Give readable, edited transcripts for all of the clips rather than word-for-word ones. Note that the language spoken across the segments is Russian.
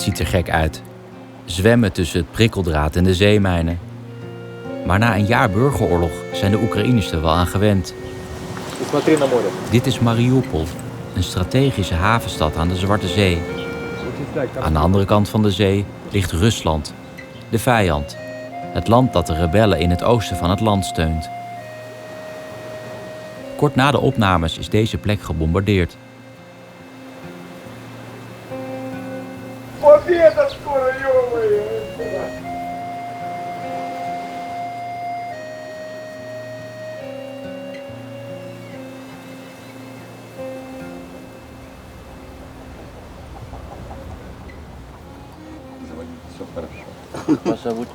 ziet er gek uit. Zwemmen tussen het prikkeldraad en de zeemijnen. Maar na een jaar burgeroorlog zijn de Oekraïners er wel aan gewend. Dit is Mariupol, een strategische havenstad aan de Zwarte Zee. Aan de andere kant van de zee ligt Rusland, de vijand. Het land dat de rebellen in het oosten van het land steunt. Kort na de opnames is deze plek gebombardeerd. Вас зовут?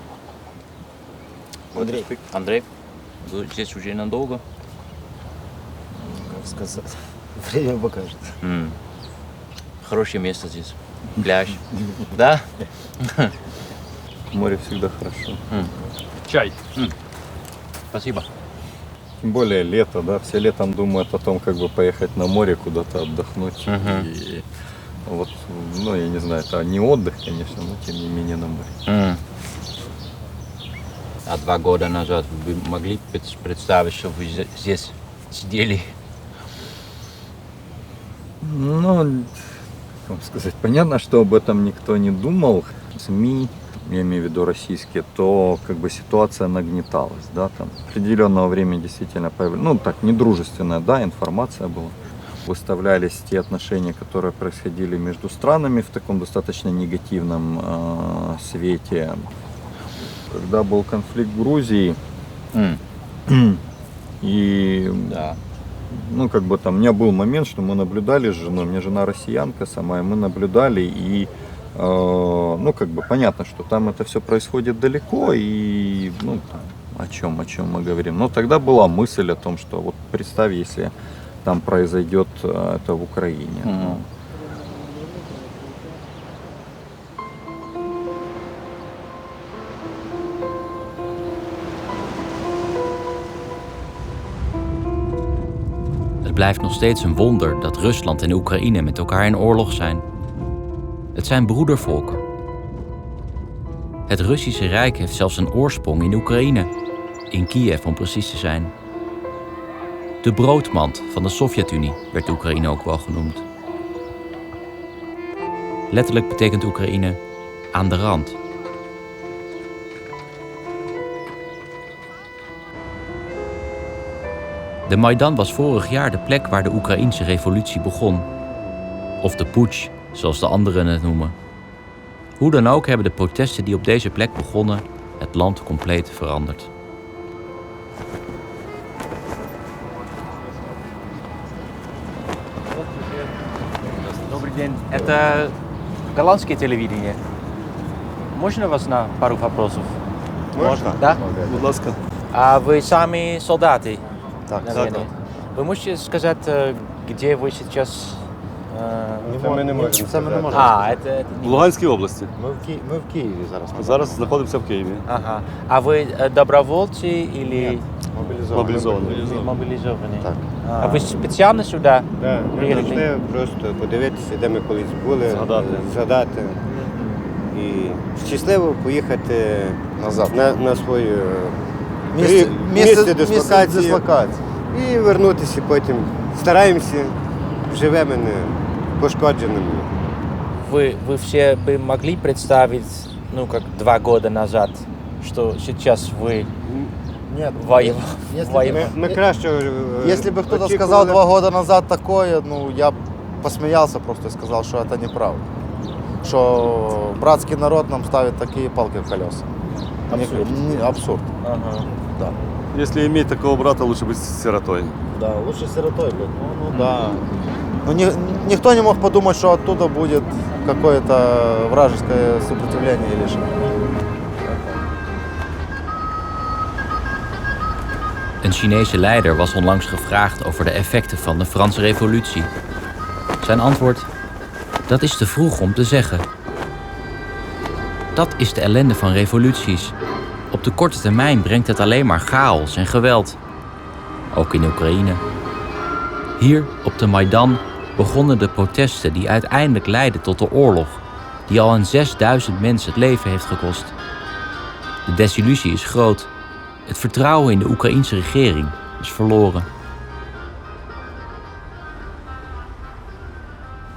Андрей. Андрей. Вы здесь уже надолго? Как сказать? Время покажет. Хорошее место здесь. Пляж. Да? Море всегда хорошо. Чай. Спасибо. Тем более лето, да, все летом думают о том, как бы поехать на море куда-то отдохнуть. И вот, ну, я не знаю, это не отдых, конечно, но тем не менее на море. А 2 года назад вы могли представить, что вы здесь сидели? Ну, как вам сказать, понятно, что об этом никто не думал. СМИ, я имею в виду российские, то как бы ситуация нагнеталась, да, там определенного времени действительно появилась, ну так, недружественная, да, информация была. Выставлялись те отношения, которые происходили между странами в таком достаточно негативном свете. Когда был конфликт в Грузии, и Да. ну, как бы там, у меня был момент, что мы наблюдали с женой, у меня жена россиянка сама, и мы наблюдали, и, ну, как бы понятно, что там это все происходит далеко, и, ну, там, о чем мы говорим. Но тогда была мысль о том, что вот представь, если там произойдет это в Украине. Ну, Het blijft nog steeds een wonder dat Rusland en Oekraïne met elkaar in oorlog zijn. Het zijn broedervolken. Het Russische Rijk heeft zelfs een oorsprong in Oekraïne, in Kiev om precies te zijn. De broodmand van de Sovjet-Unie werd Oekraïne ook wel genoemd. Letterlijk betekent Oekraïne aan de rand. De Maidan was vorig jaar de plek waar de Oekraïense revolutie begon. Of de putsch, zoals de anderen het noemen. Hoe dan ook hebben de protesten die op deze plek begonnen het land compleet veranderd. Добрый день. Это голландское телевидение. Можно вас на пару вопросов? Можно? Да? Будь ласка. А вы сами солдаты? Так, наверное. Вы можете сказать, где вы сейчас? Це ми не можемо. Це ми не можемо. Это В Луганській області. Ми в Києві зараз. Зараз знаходимося в Києві. Ага. А вы добровольцы или Мобілізовані. мобилизованные? Так. А вы специально сюда Так, ми приехали? прийшли просто подивитися, де ми колись були, згадати. І щасливо поїхати Назад. на свою Місце дислокації і вернутися потім. Стараємося живими, не пошкодженими. Вы все бы могли представить, ну, как 2 года назад, что сейчас вы Нет, воевали? Ми краще Если бы кто-то очікували. сказал 2 года назад такое, ну, я б посмеялся просто и сказал, что это неправда. Что братский народ нам ставит такие палки в колеса. Абсурд. Абсурд. Ага. Да. Если иметь такого брата, лучше быть сиротой. Да, лучше сиротой быть. Ну да. Ну, никто не мог подумать, что оттуда будет какое-то вражеское сопротивление или что. Een Chinese leider was onlangs gevraagd over de effecten van de Franse revolutie. Zijn antwoord: dat is te vroeg om te zeggen. Dat is de ellende van revoluties. Op de korte termijn brengt het alleen maar chaos en geweld. Ook in Oekraïne. Hier op de Maidan begonnen de protesten die uiteindelijk leidden tot de oorlog, die al aan 6000 mensen het leven heeft gekost. De desillusie is groot. Het vertrouwen in de Oekraïense regering is verloren.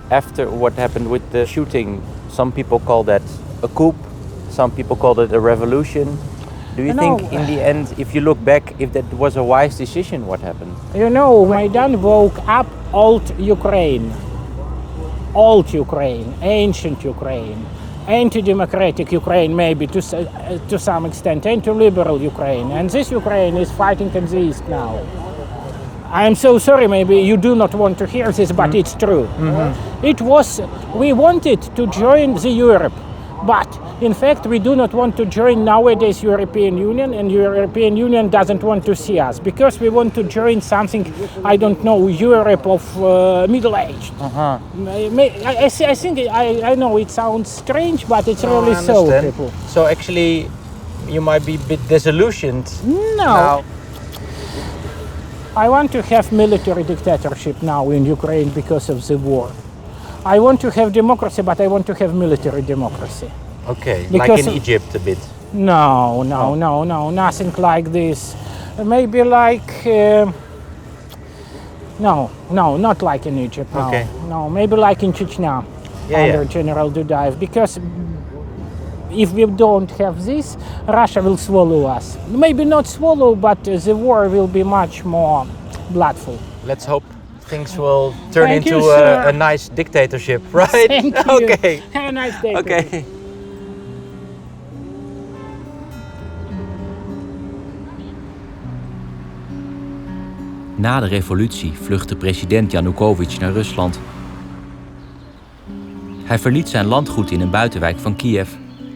After what happened with the shooting, some people call that a coup, some people call it a revolution. Do you think in the end, if you look back, if that was a wise decision, what happened? You know, Maidan woke up old Ukraine, ancient Ukraine, anti-democratic Ukraine maybe to some extent, anti-liberal Ukraine. And this Ukraine is fighting in the east now. I'm so sorry, maybe you do not want to hear this, but it's true. We wanted to join the Europe, but in fact we do not want to join nowadays European Union, and European Union doesn't want to see us, because we want to join something, I don't know, Europe of middle-aged. I think, I know it sounds strange, but it's really so, people. So actually, you might be a bit disillusioned. No. Now. I want to have military dictatorship now in Ukraine because of the war. I want to have democracy, but I want to have military democracy. Okay, Because like in Egypt a bit. No, nothing like this. Maybe like, no, not like in Egypt, no. Okay. No, maybe like in Chechnya, under General Dudaev, because if we don't have this, Russia will swallow us. Maybe not swallow, but the war will be much more bloodful. Let's hope things will turn Thank into you, sir. a nice dictatorship, right? Thank you. Okay. Have a nice day. Okay. Na de revolutie vluchtte president Yanukovych naar Rusland. Hij verliet zijn landgoed in een buitenwijk van Kiev,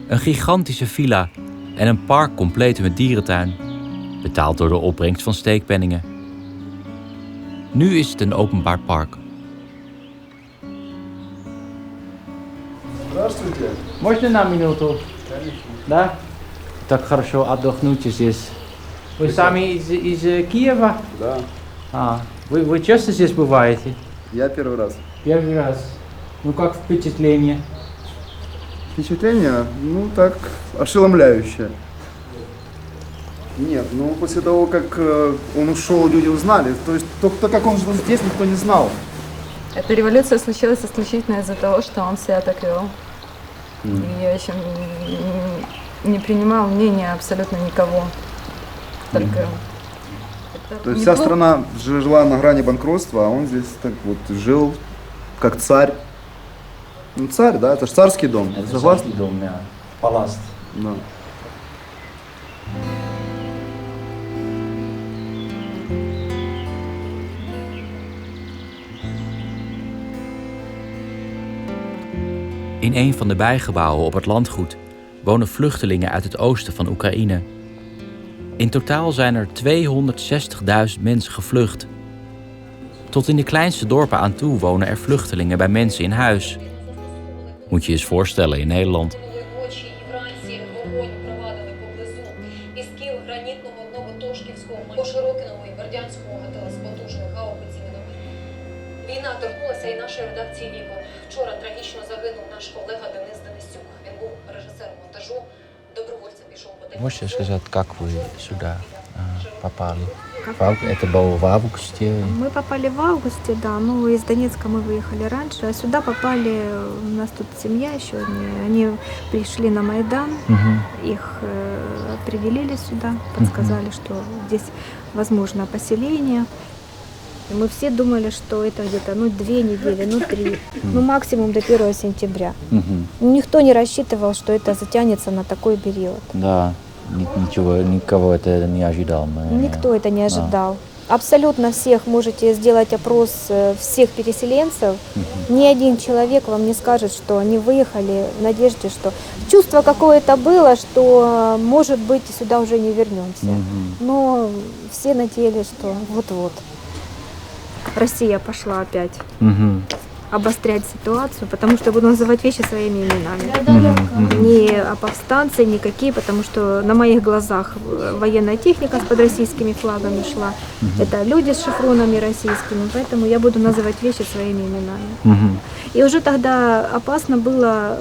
een gigantische villa en een park compleet met dierentuin, betaald door de opbrengst van steekpenningen. Nu is het een openbaar park. Здравствуйте. Можно на минуту? Да? Так хорошо отдохнуть здесь. Вы сами из Киева? Да, Вы часто здесь бываете? я первый раз. Первый раз. Ну как впечатление? Впечатление, ну так, ошеломляющее. Нет, ну после того, как он ушел, люди узнали. То есть то, как он жил здесь, никто не знал. Эта революция случилась исключительно из-за того, что он себя так вел. И я еще не принимал мнения абсолютно никого. Только То есть вся страна жила на грани банкротства, а он здесь так вот жил как царь. Ну царь, да, это же царский дом. Согласны? Дом, да. Паласт. Да. In een van de bijgebouwen op het landgoed wonen vluchtelingen uit het oosten van Oekraïne. In totaal zijn er 260.000 mensen gevlucht. Tot in de kleinste dorpen aan toe wonen er vluchtelingen bij mensen in huis. Moet je je eens voorstellen in Nederland. Війна торкнулася і нашої редакції «Віко». Вчора трагічно загинув наш колега Денис Денисюк. Він був режисером монтажу, добровольцем пішов по тему. Можете сказать, как вы сюда попали? Это было в августе? Мы попали в августе, да. Ну, из Донецка мы выехали раньше, а сюда попали, у нас тут семья еще, они пришли на Майдан, их определили сюда, подсказали, что здесь возможно поселение. И мы все думали, что это где-то 2 недели, 3, максимум до 1 сентября. Никто не рассчитывал, что это затянется на такой период. Да, никого это не ожидал. Никто это не ожидал. Абсолютно всех можете сделать опрос всех переселенцев. Ни один человек вам не скажет, что они выехали в надежде, что чувство какое-то было, что, может быть, сюда уже не вернемся. Но все надеялись, что вот-вот Россия пошла опять. обострять ситуацию, потому что я буду называть вещи своими именами. Не повстанцы никакие, потому что на моих глазах военная техника под российскими флагами шла. Это люди с шевронами российскими, поэтому я буду называть вещи своими именами. И уже тогда опасно было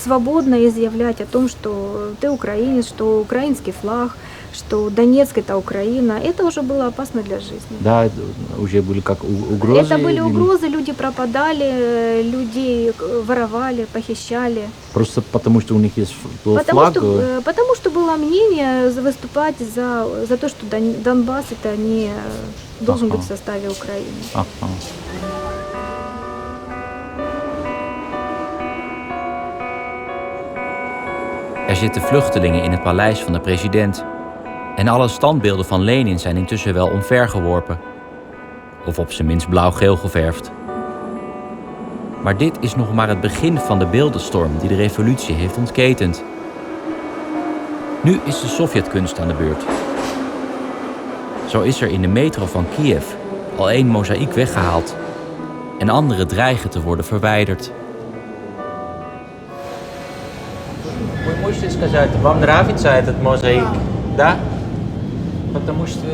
свободно изъявлять о том, что ты украинец, что украинский флаг, что Донецк это Украина. Это уже было опасно для жизни. Да, уже были как угрозы? Это были угрозы, люди пропадали, людей воровали, похищали. Просто потому, что у них есть флаг? Потому что было мнение выступать за то, что Донбасс это не должен быть в составе Украины. Er zitten vluchtelingen in het paleis van de president. En alle standbeelden van Lenin zijn intussen wel omvergeworpen. Of op zijn minst blauw-geel geverfd. Maar dit is nog maar het begin van de beeldenstorm die de revolutie heeft ontketend. Nu is de Sovjetkunst aan de beurt. Zo is er in de metro van Kiev al 1 mozaïek weggehaald. En andere dreigen te worden verwijderd. Вы можете сказать, вам нравится этот мозаик? Да? Потому что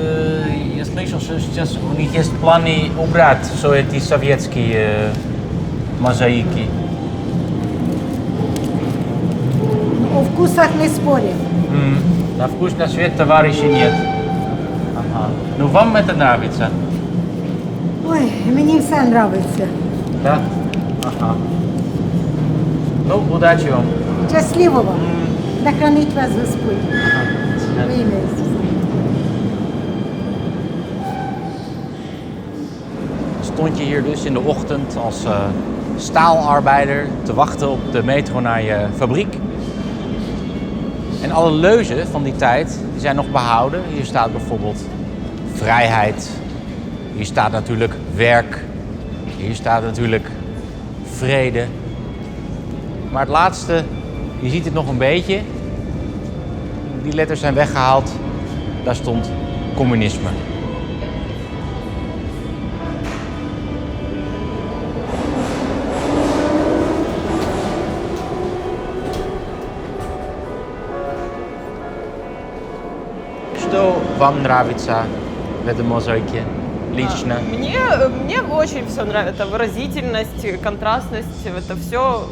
я слышал, что сейчас у них есть планы убрать все эти советские мозаики. О вкусах не спорим. На вкус, на цвет товарищей нет. Ага. Ну вам это нравится? Ой, мені все нравится. Да? Ага. Ну, удачи вам. Щасливо вам. Да хранить вас Господь. Во ім'я Ісуса. Stond je hier dus in de ochtend als staalarbeider te wachten op de metro naar je fabriek. En alle leuzen van die tijd die zijn nog behouden. Hier staat bijvoorbeeld vrijheid. Hier staat natuurlijk werk. Hier staat natuurlijk vrede. Maar het laatste, je ziet het nog een beetje. Die letters zijn weggehaald. Daar stond communisme. Что вам нравится в этом мозаике лично? Мне очень все нравится. Выразительность, контрастность, это все.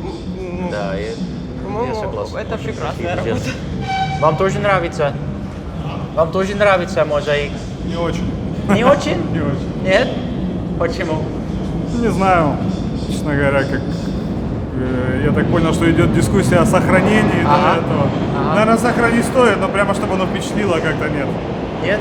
Да, я согласен. Это прекрасная работа. Вам тоже нравится? Вам тоже нравится мозаик? Не очень. Не очень? Не очень. Нет? Почему? Не знаю, честно говоря, как я так понял, что идет дискуссия о сохранении этого. Наверное, сохранить стоит, но прямо чтобы оно впечатлило, как-то нет. Нет?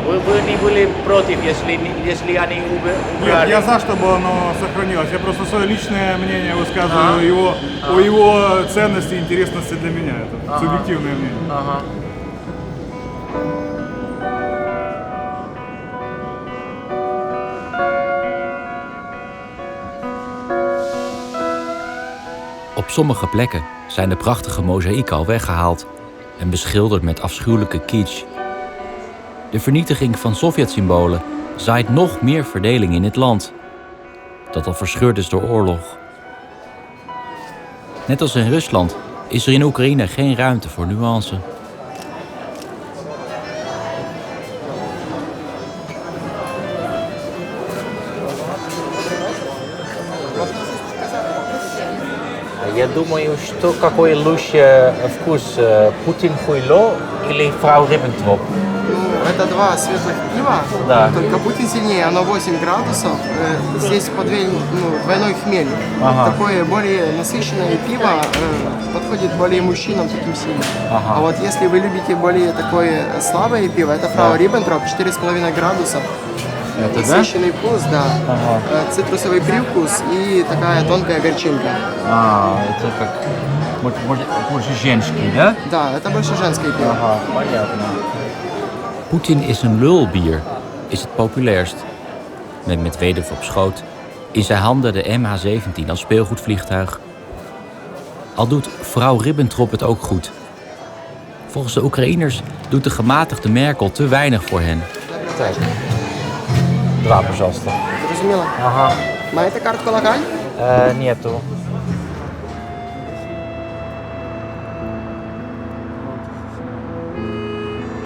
Вы не были против, если они убрали? Нет, я за, чтобы оно сохранилось. Я просто свое личное мнение высказываю о его ценности и интересности для меня. Это субъективное мнение. Op sommige plekken zijn de prachtige mozaïeken al weggehaald en beschilderd met afschuwelijke kitsch. De vernietiging van Sovjet-symbolen zaait nog meer verdeling in het land, dat al verscheurd is door oorlog. Net als in Rusland is er in Oekraïne geen ruimte voor nuance. Я думаю, что какой лучше вкус, Путин Хуйло или фрау Риббентроп? Это 2 светлых пива, да. Только Путин сильнее, оно 8 градусов, здесь двойной хмель. Такое более насыщенное пиво подходит более мужчинам таким сильным. А вот если вы любите более такое слабое пиво, это фрау Риббентроп, 4,5 градусов. Это насыщенный вкус, да. Цитрусовый привкус и такая тонкая горчинка. Это как больше женский, да? Да, это больше женское пиво. Понятно. Poetin is een lulbier, is het populairst. Met Medvedev op schoot. In zijn handen de MH17 als speelgoedvliegtuig. Al doet vrouw Ribbentrop het ook goed. Volgens de Oekraïners doet de gematigde Merkel te weinig voor hen. Wapenzasten. зрозуміло? Ага. Маєте картку локаль? Нету.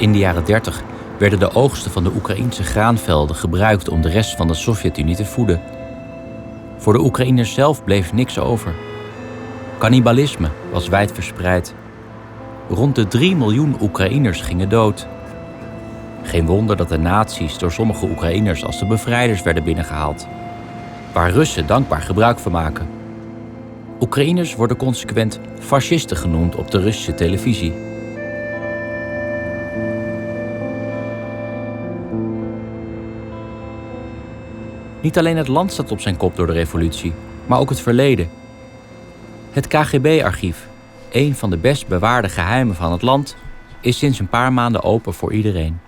In de jaren 30 werden de oogsten van de Oekraïense graanvelden gebruikt om de rest van de Sovjet-Unie te voeden. Voor de Oekraïners zelf bleef niks over. Cannibalisme was wijdverspreid. Rond de 3 miljoen Oekraïners gingen dood. Geen wonder dat de nazi's door sommige Oekraïners als de bevrijders werden binnengehaald, waar Russen dankbaar gebruik van maken. Oekraïners worden consequent fascisten genoemd op de Russische televisie. Niet alleen het land staat op zijn kop door de revolutie, maar ook het verleden. Het KGB-archief, een van de best bewaarde geheimen van het land, is sinds een paar maanden open voor iedereen.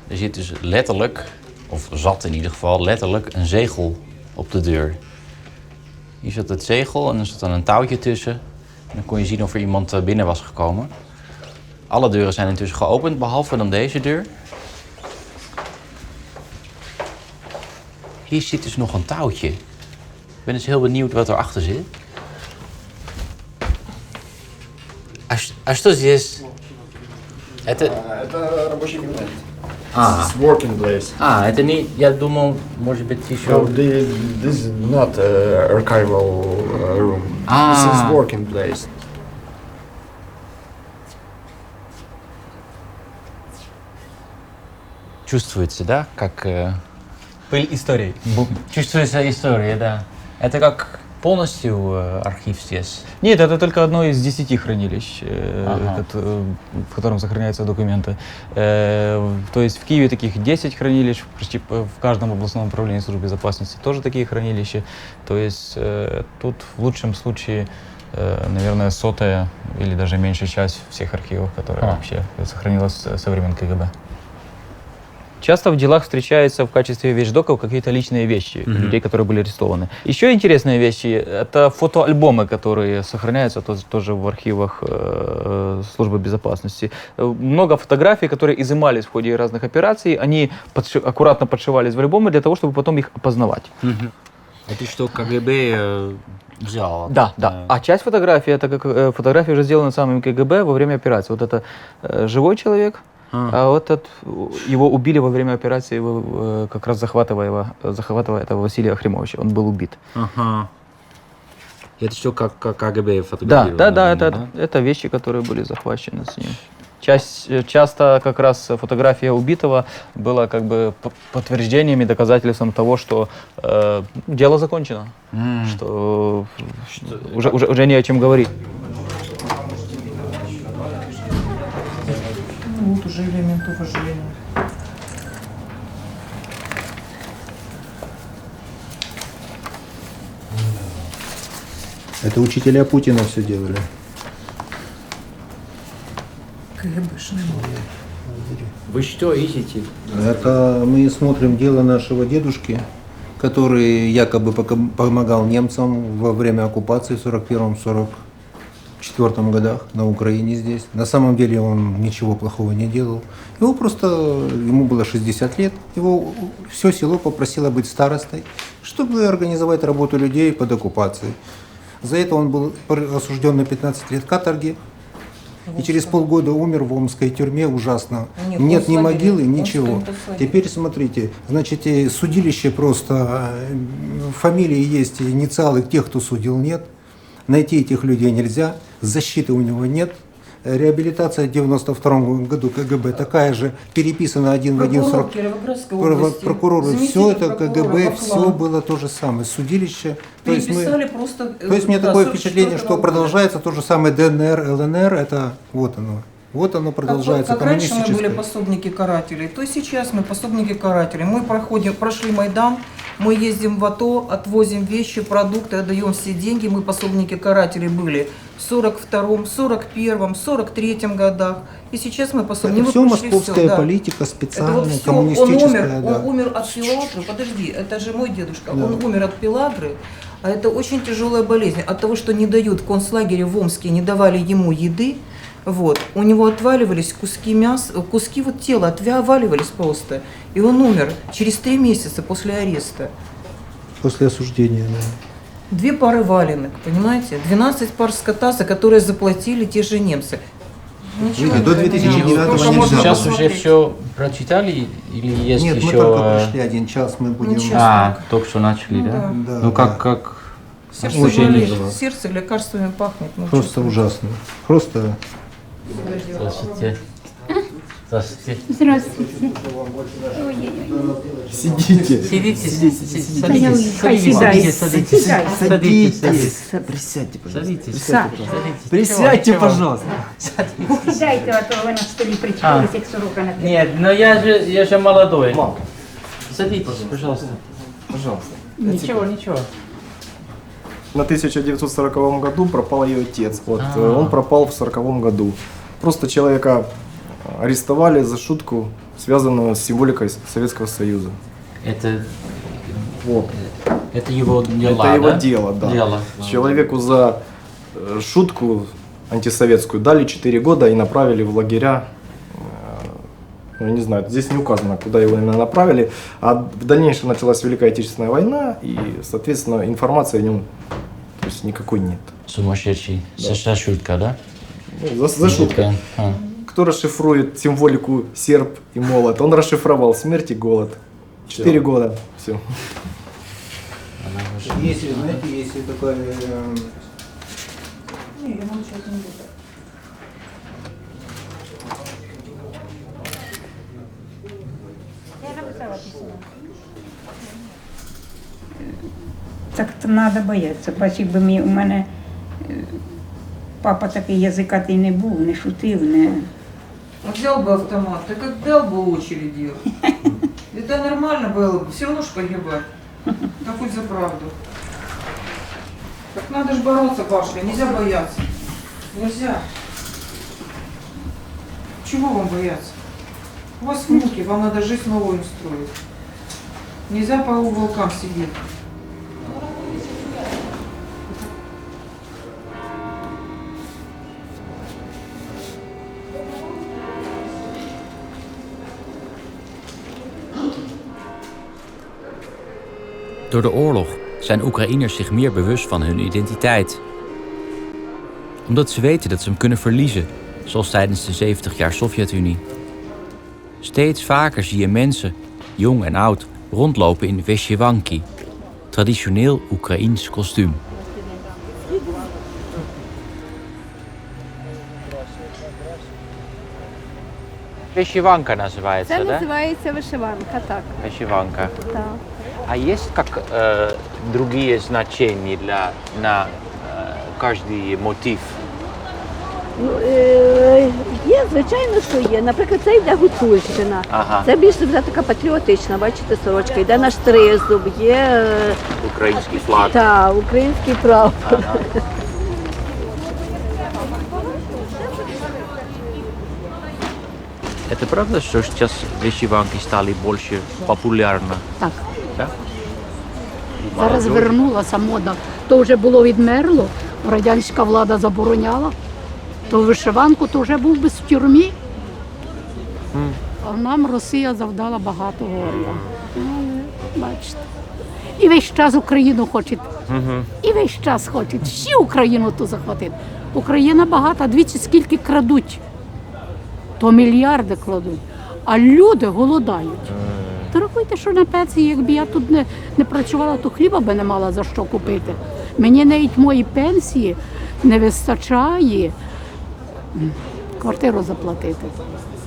Er zit dus letterlijk, of zat in ieder geval letterlijk, een zegel op de deur. Hier zat het zegel en er zat dan een touwtje tussen. En dan kon je zien of er iemand binnen was gekomen. Alle deuren zijn intussen geopend, behalve dan deze deur. Hier zit dus nog een touwtje. Ik ben dus heel benieuwd wat erachter zit. А что здесь? Это рабочий кабинет. It's working place. Это не... Я думал, может быть, еще... No, this is not archival room. This is working place. Чувствуется, да, как... Пыль истории. Чувствуется история, да. Это как полностью архив здесь? Нет, это только одно из 10 хранилищ, в котором сохраняются документы. То есть в Киеве таких 10 хранилищ, почти в каждом областном управлении службы безопасности тоже такие хранилища. То есть тут в лучшем случае, наверное, 100-я или даже меньшая часть всех архивов, которые вообще сохранилась со времен КГБ. Часто в делах встречаются в качестве вещдоков какие-то личные вещи людей, которые были арестованы. Еще интересные вещи — это фотоальбомы, которые сохраняются тоже в архивах службы безопасности. Много фотографий, которые изымались в ходе разных операций, они аккуратно подшивались в альбомы для того, чтобы потом их опознавать. Это что КГБ взял? Да. А часть фотографий — это как фотографии уже сделаны самим КГБ во время операции. Вот это живой человек. А вот его убили во время операции, как раз захватывая этого Василия Охримовича. Он был убит. Это что, как КГБ фотографировали? Да, это вещи, которые были захвачены с ним. Часто как раз фотография убитого была как бы подтверждением и доказательством того, что дело закончено, что уже не о чем говорить. Вот уже элемент уважения. Это учителя Путина все делали. КГБшные. Вы что ищете? Это мы смотрим дело нашего дедушки, который якобы помогал немцам во время оккупации в 1941-1944 годах на Украине здесь. На самом деле он ничего плохого не делал. Ему было 60 лет, его все село попросило быть старостой, чтобы организовать работу людей под оккупацией. За это он был осужден на 15 лет каторги. И через полгода умер в омской тюрьме ужасно. Нет ни могилы, ничего. Теперь смотрите, значит, судилище просто, фамилии есть инициалы тех, кто судил, нет. Найти этих людей нельзя, защиты у него нет. Реабилитация в 1992 году КГБ такая же, переписана один в один срок. Прокуроры, все это КГБ, все было то же самое. Судилище. То есть мне такое впечатление, что продолжается то же самое ДНР, ЛНР, это вот оно. Вот оно продолжается. Как раньше мы были пособники карателей, то сейчас мы пособники карателей. Мы прошли Майдан, мы ездим в АТО, отвозим вещи, продукты, отдаем все деньги. Мы пособники карателей были в 42-м, 41-м, 43-м годах. И сейчас мы пособники. Это все московская политика, специальная, коммунистическая. Он умер от пилагры. Подожди, это же мой дедушка. Да. Он умер от пилагры. А это очень тяжелая болезнь. От того, что не дают в концлагере в Омске, не давали ему еды. Вот. У него отваливались куски мяса, куски вот тела отваливались просто. И он умер через 3 месяца после ареста. После осуждения, да. 2 пары валенок, понимаете? 12 пар скота, за которые заплатили те же немцы. Ничего До 2009-го нельзя. Сейчас уже все прочитали или есть Нет, еще... мы только пришли 1 час, мы будем... только что начали, Ну да? да. Ну как Сердце, мучение? болит, сердце лекарствами пахнет. Ну, Просто чувствую. ужасно. Просто... Здравствуйте. Здравствуйте. Здравствуйте. Сидите. Присядьте, пожалуйста. Присядьте, пожалуйста. Сідайте, а то ви на столі причепились, як сорока на Нет, но я же молодой. Садитесь, пожалуйста. Пожалуйста. Ничего. На 1940 году пропал ее отец. Вот, он пропал в 40 году. Просто человека арестовали за шутку, связанную с символикой Советского Союза. Это Вот. Это его дела, Это его да? дело, да. Дело. Человеку за шутку антисоветскую дали 4 года и направили в лагеря. Ну, не знаю, здесь не указано, куда его именно направили. А в дальнейшем началась Великая Отечественная война, и, соответственно, информации о нем то есть никакой нет. Сумасшедший. Да. Шутка, да? Ну, за шутку. Кто расшифрует символику серп и молот? Он расшифровал смерть и голод. 4 года. Все. Если, знаете, если такое... Не, я молчать не буду. Я написала письмо. Так то треба боятися. Бач, якби у мене папа такий язикатий не був, не шутив, не... Взял бы автомат, ты как дал бы очереди. Это нормально было бы, все равно ж погибать. Да хоть за правду. Так надо же бороться, Пашка, нельзя бояться. Нельзя. Чего вам бояться? У вас внуки, вам надо жизнь новую устроить. Нельзя по уголкам сидеть. Door de oorlog zijn Oekraïners zich meer bewust van hun identiteit. Omdat ze weten dat ze hem kunnen verliezen, zoals tijdens de 70 jaar Sovjet-Unie. Steeds vaker zie je mensen, jong en oud, rondlopen in wysjewanki, traditioneel Oekraïens kostuum. Вышиванка называется, Це да? називається вишиванка, так. Вышиванка. Так. А есть как другие значения на каждый мотив? Ну, є, звичайно, що є. Наприклад, це йде Гуцульщина. Ага. Це більше вже така патріотична, бачите, сорочка. Йде наш тризуб, є Украинский флаг. та, український прапор. Ага. Это правда, что сейчас вышиванки стали больше популярны? Так. Да? Зараз Молодежь? вернулася мода. То вже було відмерло, радянська влада забороняла. То вишиванку, то вже був би в тюрмі. А нам Росія завдала багато горя. Але, бачите. І весь час Україну хочуть. І весь час хочуть. Всі Україну ту захватити. Україна багата, дивіться, скільки крадуть. То мільярди кладуть. А люди голодають. То рахуйте, що на пенсії, якби я тут не працювала, то хліба би не мала за що купити. Мені навіть моїй пенсії не вистачає квартиру заплатити,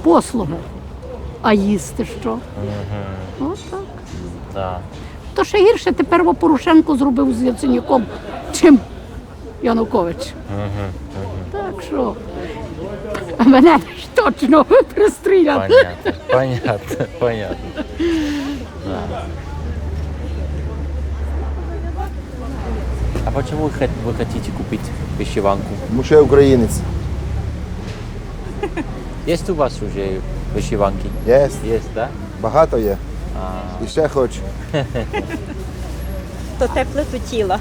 послуги. А їсти що? От так. Да. То ще гірше тепер Порошенко зробив з Яценюком, чим Янукович. Так що мене ж точно пристрілять. Понятно. Да. А почему вы хотите купить вышиванку? Тому що я українець. Есть у вас уже вышиванки? Є. Есть, да? Багато є. І ще хочу. То тепле до тіла.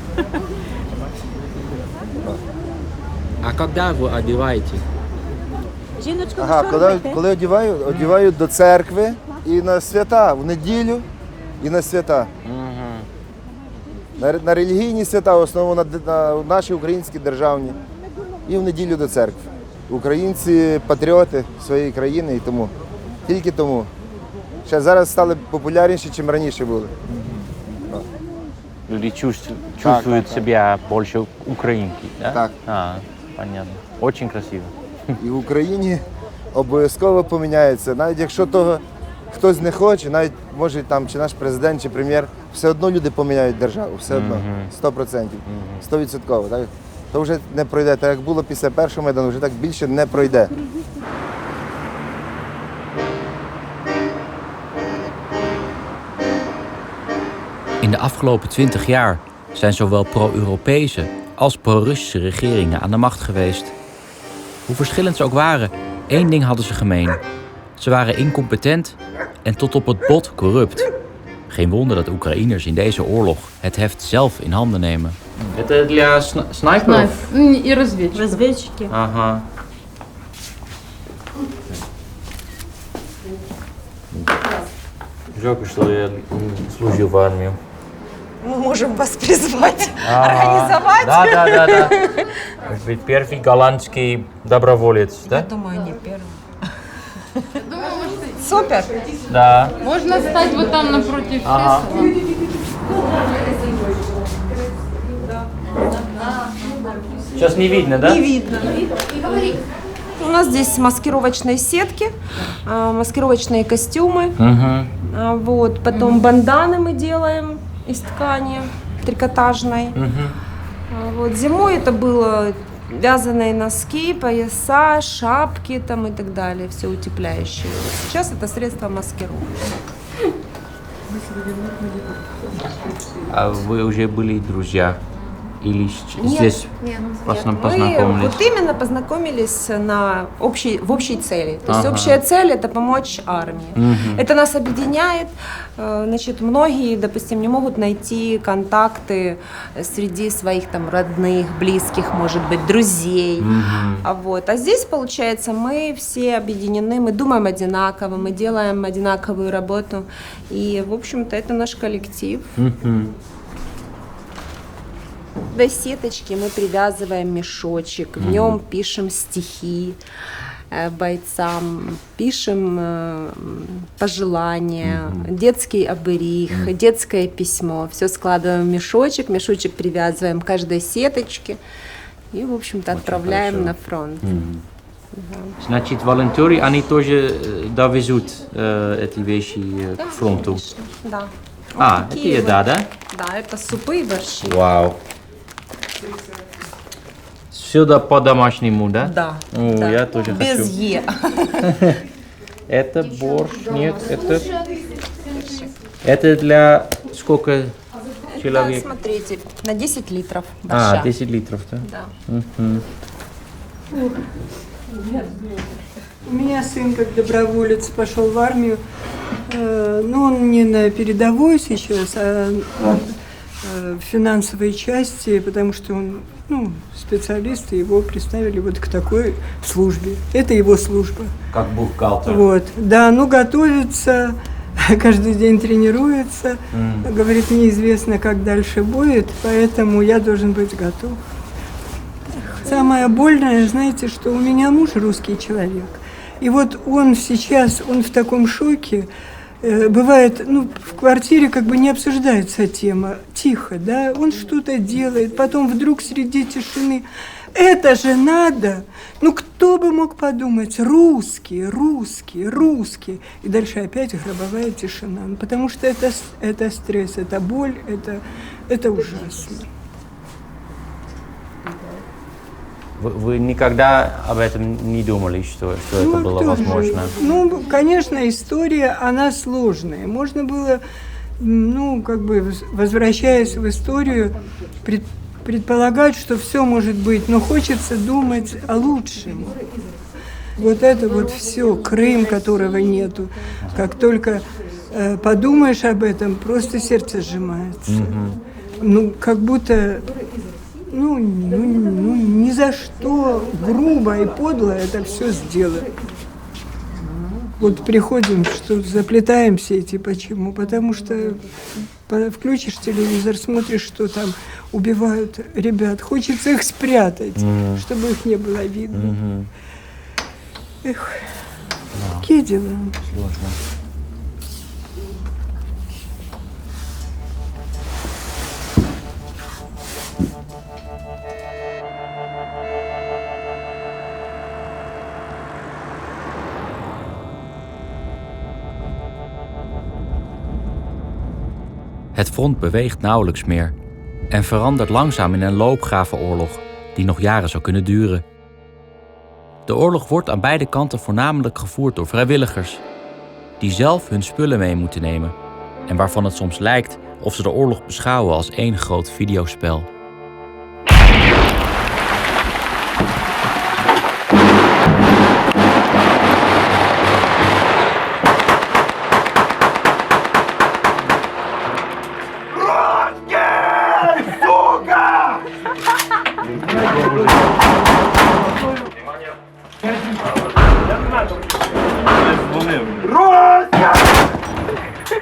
А когда вы одеваете? Жіночку, Ага, що коли, робите? коли одіваю до церкви і на свята, в неділю і на свята. На релігійні свята, в основному на наші українські державні, і в неділю до церкви. Українці патріоти своєї країни і тому. Тільки тому. Ще зараз стали популярніші, ніж раніше були. Люди чувствуют себя больше украинки, да? Так. Понятно. Очень красиво. І в Україні обов'язково поміняється. Навіть якщо того хтось не хоче, навіть може там чи наш президент, чи прем'єр, все одно люди поміняють державу, все одно, 100%, 100%. Так? То вже не пройде. Так як було після першого Майдану, вже так більше не пройде. In de afgelopen 20 jaar zijn zowel pro-Europese als pro-Russische regeringen aan de macht geweest. Hoe verschillend ze ook waren, één ding hadden ze gemeen. Ze waren incompetent en tot op het bot corrupt. Geen wonder dat Oekraïners in deze oorlog het heft zelf in handen nemen. Это для снайперов? И разведчики. Разведчики. Ага. Жалко, что я служил в армию. Мы можем вас призвать, организовать. Да. Ведь первый голландский доброволец, да? Я думаю, не первый. Супер. Да. Можно стать вот там напротив Ага. Сейчас не видно, да? Не видно. У нас здесь маскировочные сетки, маскировочные костюмы. Вот, потом банданы мы делаем из ткани трикотажной. Вот, зимой это было вязаные носки, пояса, шапки там и так далее, все утепляющее. Сейчас это средство маскировки. А вы уже были друзья? Или здесь Мы познакомились? вот именно познакомились в общей цели. То есть общая цель – это помочь армии. Это нас объединяет. Значит, многие, допустим, не могут найти контакты среди своих там родных, близких, может быть, друзей. Вот. А здесь, получается, мы все объединены, мы думаем одинаково, мы делаем одинаковую работу. И, в общем-то, это наш коллектив. До сеточки мы привязываем мешочек, в нем пишем стихи бойцам, пишем пожелания, детский оберіг, детское письмо. Все складываем в мешочек, мешочек привязываем к каждой сеточке и, в общем-то, отправляем на фронт. Значит, волонтеры, они тоже довезут эти вещи к фронту? Да. А, это еда, да? Да, это супы и борщи. Вау. Сюда по-домашнему, да? Да. О, да. я тоже Без хочу. Е. Это борщ, нет, это для сколько человек? Да, смотрите, на 10 литров борща. 10 литров, да? Да. У меня сын, как доброволец, пошел в армию. Но он не на передовой сейчас, а в финансовой части, потому что он специалист, и его представили вот к такой службе. Это его служба. Как бухгалтер. Вот. Да, готовится, каждый день тренируется. Говорит, неизвестно, как дальше будет, поэтому я должен быть готов. Самое больное, знаете, что у меня муж русский человек. И вот он сейчас, он в таком шоке. Бывает, в квартире как бы не обсуждается тема, тихо, да, он что-то делает, потом вдруг среди тишины, это же надо, кто бы мог подумать, русские, и дальше опять гробовая тишина, потому что это стресс, это боль, это ужасно. Вы никогда об этом не думали, что это было возможно? Конечно, история, она сложная. Можно было, возвращаясь в историю, предполагать, что все может быть, но хочется думать о лучшем. Вот это вот все, Крым, которого нету. Как только подумаешь об этом, просто сердце сжимается. Как будто, не за что грубо и подло это все сделали. Вот приходим, что заплетаем сети. Почему? Потому что включишь телевизор, смотришь, что там убивают ребят. Хочется их спрятать, чтобы их не было видно. Эх, какие дела. Сложно. Het front beweegt nauwelijks meer en verandert langzaam in een loopgravenoorlog die nog jaren zou kunnen duren. De oorlog wordt aan beide kanten voornamelijk gevoerd door vrijwilligers, die zelf hun spullen mee moeten nemen en waarvan het soms lijkt of ze de oorlog beschouwen als één groot videospel.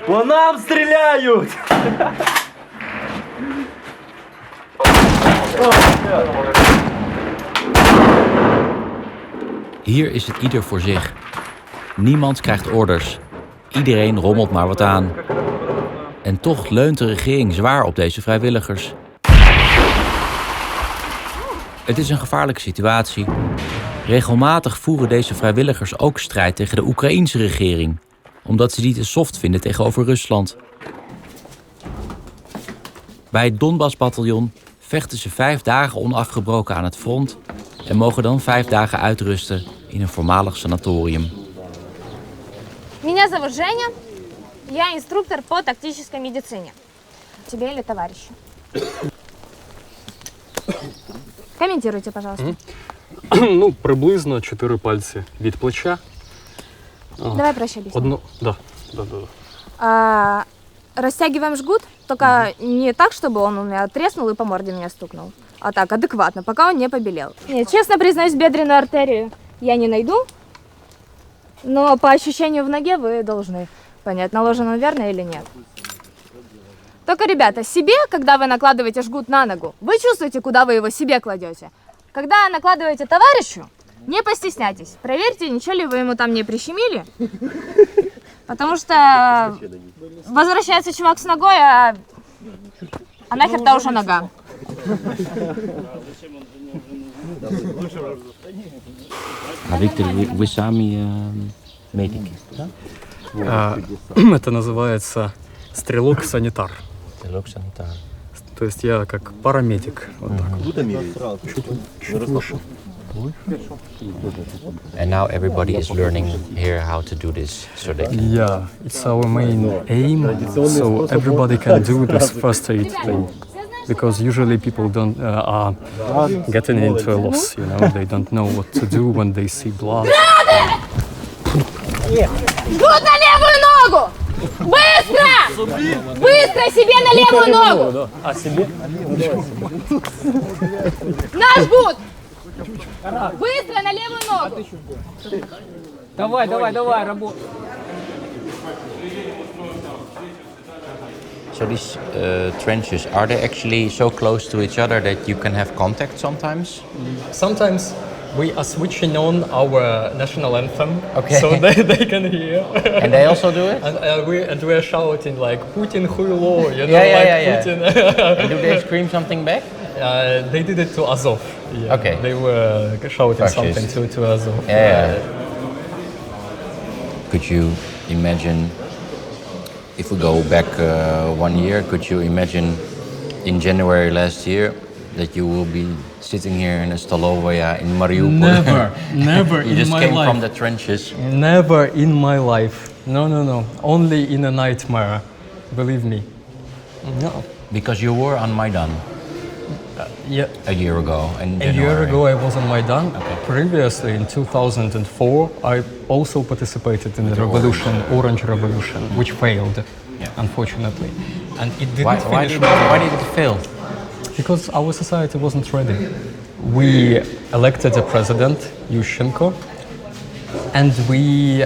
По нам стріляють! Hier is het ieder voor zich. Niemand krijgt orders. Iedereen rommelt maar wat aan. En toch leunt de regering zwaar op deze vrijwilligers. Het is een gevaarlijke situatie. Regelmatig voeren deze vrijwilligers ook strijd tegen de Oekraïense regering, omdat ze die te soft vinden tegenover Rusland. Bij het Donbass-bataljon vechten ze 5 dagen onafgebroken aan het front en mogen dan 5 dagen uitrusten in een voormalig sanatorium. Меня зовут Женя. Я инструктор по тактической медицине. Тебе или товарищу? Комментируйте, пожалуйста. Ну, приблизно 4 пальці від плеча. Давай проще объясню. Да. Растягиваем жгут, только не так, чтобы он у меня треснул и по морде меня стукнул, а так, адекватно, пока он не побелел. Нет, честно признаюсь, бедренную артерию я не найду, но по ощущению в ноге вы должны понять, наложено верно или нет. Только, ребята, себе, когда вы накладываете жгут на ногу, вы чувствуете, куда вы его себе кладете. Когда накладываете товарищу, не постесняйтесь. Проверьте, ничего ли вы ему там не прищемили. Потому что возвращается чувак с ногой, а нахер-то уже нога. А Виктор, вы сами медики, да? Это называется стрелок-санитар. Стрелок-санитар. То есть я как парамедик. Вот так. Чуть выше. And now everybody is learning here how to do this, so they can... Yeah, it's our main aim, so everybody can do this first aid thing. Because usually people don't are getting into a loss, you know, they don't know what to do when they see blood. Жгут на левую ногу! Быстро! Быстро себе на левую ногу! А себе? На жгут! Быстро на левую ногу! Давай, работай! So these trenches, are they actually so close to each other that you can have contact sometimes? Sometimes we are switching on our national anthem, Okay. so they can hear. And they also do it? And we are shouting like Putin huilo, you know, Yeah. Putin. And do they scream something back? They did it to Azov. Yeah. Okay. They were shouting Fascist. something to Azov. Yeah. Could you imagine, if we go back 1 year, could you imagine in January last year that you will be sitting here in a Stalovoya in Mariupol? Never You in just my came life. from the trenches. Never in my life. No. Only in a nightmare. Believe me. No. Because you were on Maidan Yeah. a year ago. In A January. year ago I was on Maidan. Previously in 2004 I also participated in the revolution, Orange Revolution, which failed, unfortunately. And it didn't finish Why did it fail? because our society wasn't ready. we elected a president, Yushchenko, and we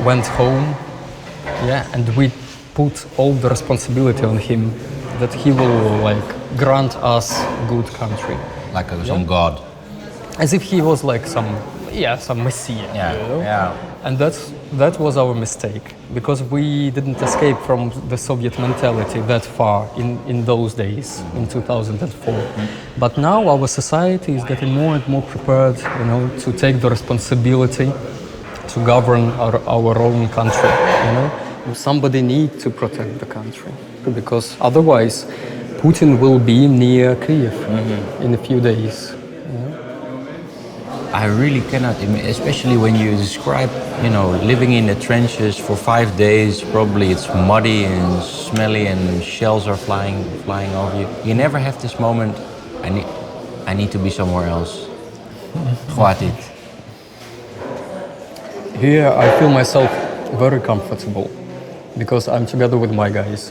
went home, and we put all the responsibility on him that he will like grant us good country. Like some god. As if he was like some messiah. Yeah. And that was our mistake, because we didn't escape from the Soviet mentality that far in those days, in 2004. But now our society is getting more and more prepared, to take the responsibility to govern our own country. Somebody needs to protect the country, because otherwise Putin will be near Kyiv in a few days. I really cannot, especially when you describe, living in the trenches for 5 days. Probably it's muddy and smelly, and shells are flying over you. You never have this moment. I need to be somewhere else. Chwatit. Here I feel myself very comfortable, because I'm together with my guys.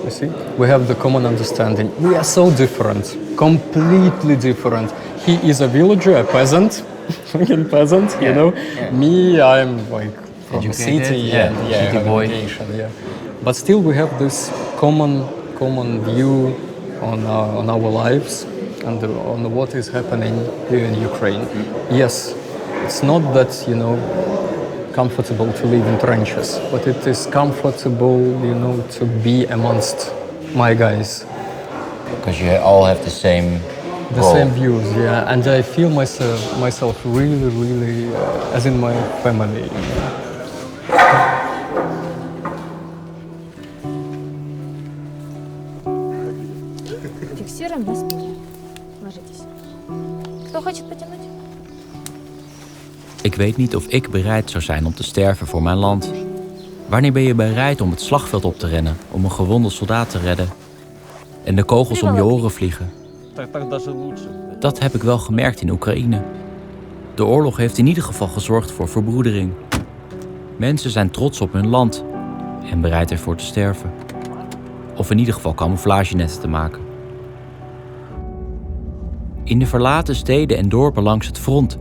You see, we have the common understanding. We are so different, completely different. He is a villager, a peasant. Peasant, Me, I'm like from the city, city boy. But still, we have this common view on our lives and on what is happening here in Ukraine. Yes, it's not that comfortable to live in trenches, but it is comfortable, to be amongst my guys. Because you all have the same. The same views, and I feel myself really, as in my family. Фиксируем на спине. Ложитесь. Кто хочет потянуть? Ik weet niet of ik bereid zou zijn om te sterven voor mijn land. Wanneer ben je bereid om het slagveld op te rennen, om een gewonde soldaat te redden en de kogels om je oren vliegen? Dat heb ik wel gemerkt in Oekraïne. De oorlog heeft in ieder geval gezorgd voor verbroedering. Mensen zijn trots op hun land en bereid ervoor te sterven. Of in ieder geval camouflagenetten te maken. In de verlaten steden en dorpen langs het front,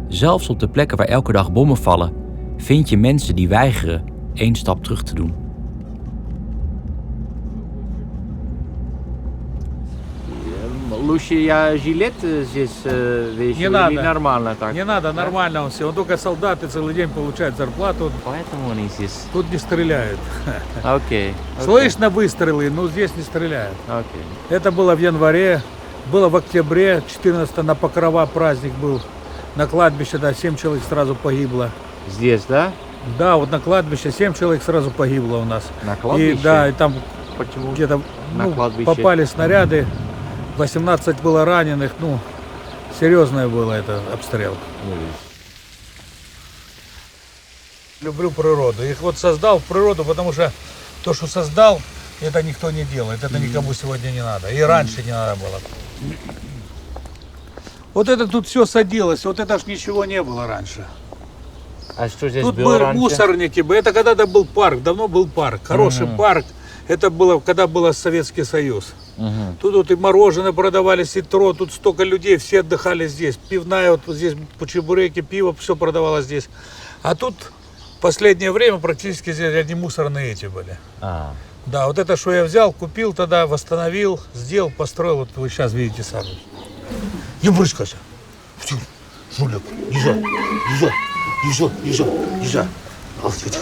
zelfs op de plekken waar elke dag bommen vallen, vind je mensen die weigeren 1 stap terug te doen. Лучше я жилет здесь вешаю или нормально так? Не надо, нормально он все. Он только солдаты целый день получают зарплату. Поэтому они здесь. Тут не стреляют. Окей. Слышно выстрелы, но здесь не стреляют. Окей. Это было в январе, было в октябре, 14 на Покрова праздник был. На кладбище, 7 человек сразу погибло. Здесь, да? Да, вот на кладбище 7 человек сразу погибло у нас. На кладбище? И там где-то попали снаряды. 18 было раненых, серьезное было это обстрел. Люблю природу. Их создал природу, потому что то, что создал, это никто не делает. Это никому сегодня не надо. И раньше не надо было. Вот это тут все садилось, вот это ж ничего не было раньше. А что здесь тут было были раньше? Мусорники. Это когда-то был парк, давно был парк. Хороший парк. Это было, когда был Советский Союз. Тут и мороженое продавали, ситро, тут столько людей, все отдыхали здесь. Пивная, здесь чебуреки, пиво, все продавалось здесь. А тут в последнее время практически здесь одни мусорные эти были. Да, вот это, что я взял, купил тогда, восстановил, сделал, построил, вот вы сейчас видите сами. Не брызгайся. Жулик, езжай.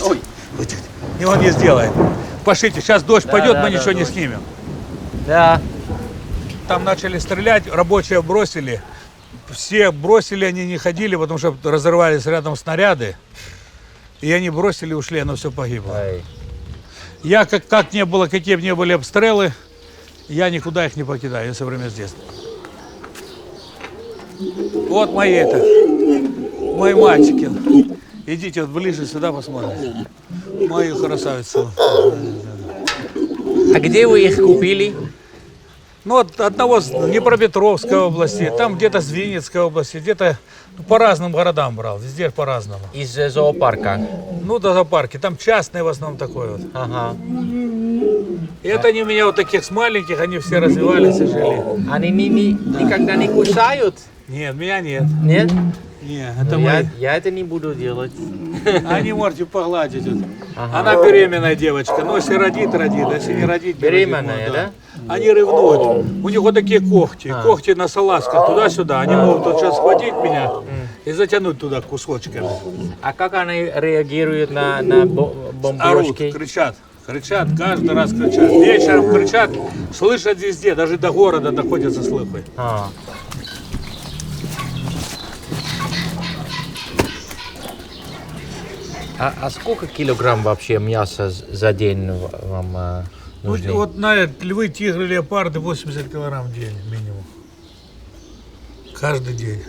Ой, и он не сделает. Пошлите, сейчас дождь пойдет, мы ничего не снимем. Да. Там начали стрелять, рабочие бросили. Все бросили, они не ходили, потому что разрывались рядом снаряды. И они бросили, ушли, оно все погибло. Я, как не было, какие бы ни были обстрелы, я никуда их не покидаю, я все время здесь. Вот мои мои мальчики. Идите ближе сюда посмотрите. Мои красавицы. А где вы их купили? От одного с Днепропетровской области, там где-то с Винницкой области, где-то по разным городам брал, везде по-разному. Из зоопарка? Зоопарки, там частные в основном такое вот. Ага. И это они у меня вот таких с маленьких, они все развивались и жили. Они никогда не кусают? Нет, меня нет. Нет? Нет, это мои. Я это не буду делать. Они можете погладить. Она беременная девочка, но если родит, родит, а если не родит, не беременная, родит, да? Они ревнуют. У них вот такие когти, когти на салазках, туда-сюда. Они могут вот сейчас схватить меня и затянуть туда кусочками. А как они реагируют на бомбежки? Орут, кричат, каждый раз кричат. Вечером кричат, слышат везде, даже до города доходят со слухой. А сколько килограмм вообще мяса за день вам нужно? Вот на львы, тигры, леопарды 80 килограмм в день минимум. Каждый день.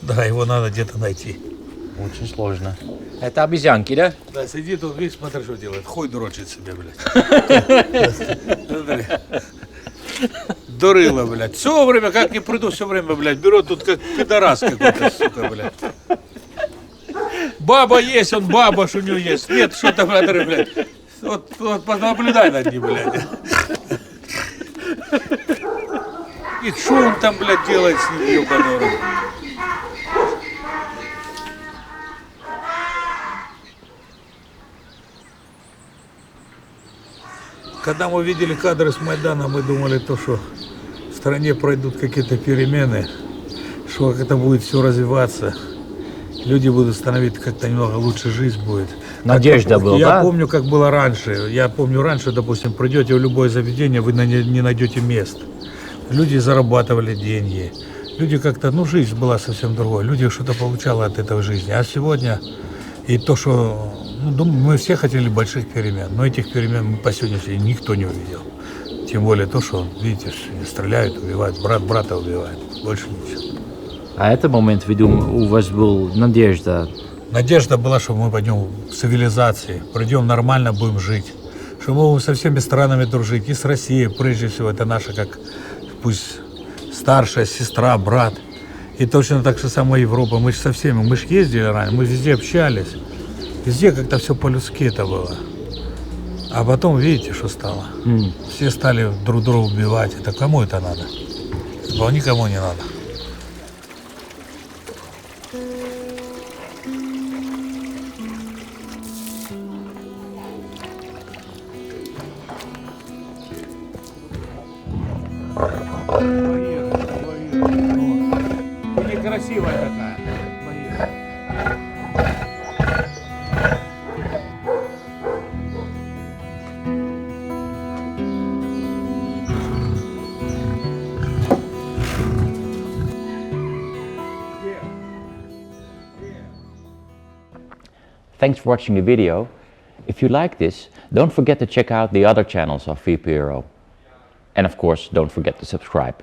Да, его надо где-то найти. Очень сложно. Это обезьянки, да? Да, сидит он, видишь, смотри, что делает. Хуй дрочит себе, блядь. Дурила, блядь. Все время, как не приду, все время, блядь, берет тут как пидорас какой-то, сука, блядь. Баба есть, он баба, что у него есть. Нет, что-то, блядь. Вот понаблюдай над ним, блядь. И что он там, блядь, делает с ним, ебаный. Когда мы видели кадры с Майдана, мы думали, что в стране пройдут какие-то перемены, что это будет все развиваться. Люди будут становиться как-то немного лучше, жизнь будет. Надежда была, да? Я помню, как было раньше. Я помню раньше, допустим, придете в любое заведение, вы не найдете мест. Люди зарабатывали деньги. Люди как-то, жизнь была совсем другой. Люди что-то получали от этой жизни. А сегодня и то, что, думаю, мы все хотели больших перемен, но этих перемен мы по сегодняшний день никто не увидел. Тем более то, что, видите, стреляют, убивают, брат брата убивает. Больше ничего. А это момент, видимо, у вас был надежда? Надежда была, что мы пойдем в цивилизации, придем нормально, будем жить. Что мы будем со всеми странами дружить. И с Россией, прежде всего, это наша, как пусть старшая сестра, брат. И точно так же самая Европа. Мы же со всеми, мы же ездили ранее, мы везде общались. Везде как-то все по-людски это было. А потом, видите, что стало? Все стали друг друга убивать. Это кому это надо? Никому не надо. Некрасивая такая. Thanks for watching the video. If you like this, don't forget to check out the other channels of VPRO. And of course, don't forget to subscribe.